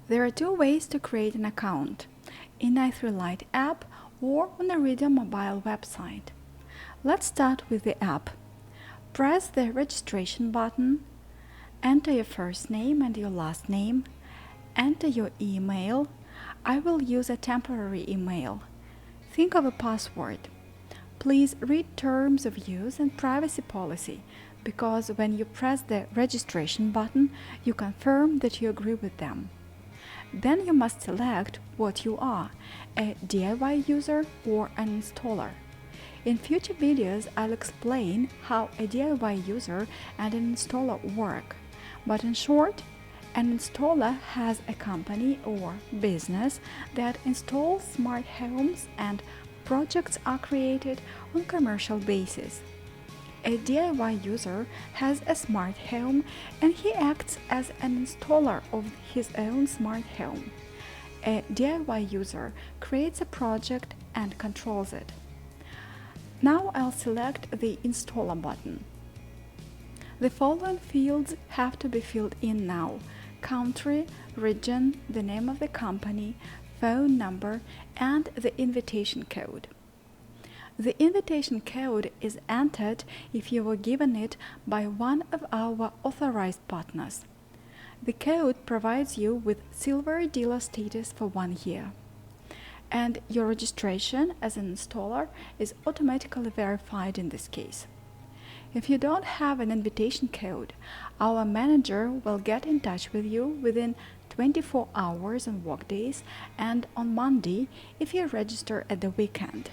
There are two ways to create an account: in iRidium app or on the iRidium mobile website. Let's start with the app. Press the registration button, enter your first name and your last name, enter your email. I will use a temporary email. Think of a password. Please read terms of use and privacy policy, because when you press the registration button, you confirm that you agree with them. Then you must select what you are, a DIY user or an installer. In future videos, I'll explain how a DIY user and an installer work. But in short, an installer has a company or business that installs smart homes, and projects are created on commercial basis. A DIY user has a smart home and he acts as an installer of his own smart home. A DIY user creates a project and controls it. Now I'll select the installer button. The following fields have to be filled in now: country, region, the name of the company, phone number, and the invitation code. The invitation code is entered if you were given it by one of our authorized partners. The code provides you with silver dealer status for 1 year. And your registration as an installer is automatically verified in this case. If you don't have an invitation code, our manager will get in touch with you within 24 hours on workdays and on Monday if you register at the weekend.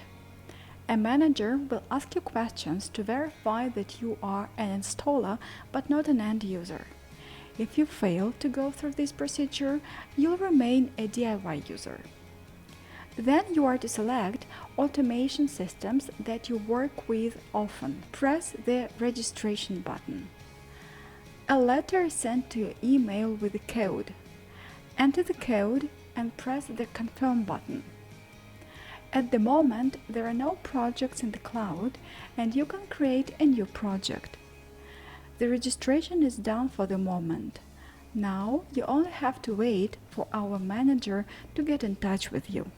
A manager will ask you questions to verify that you are an installer but not an end user. If you fail to go through this procedure, you'll remain a DIY user. Then you are to select automation systems that you work with often. Press the registration button. A letter is sent to your email with the code. Enter the code and press the confirm button. At the moment, there are no projects in the cloud, and you can create a new project. The registration is done for the moment. Now you only have to wait for our manager to get in touch with you.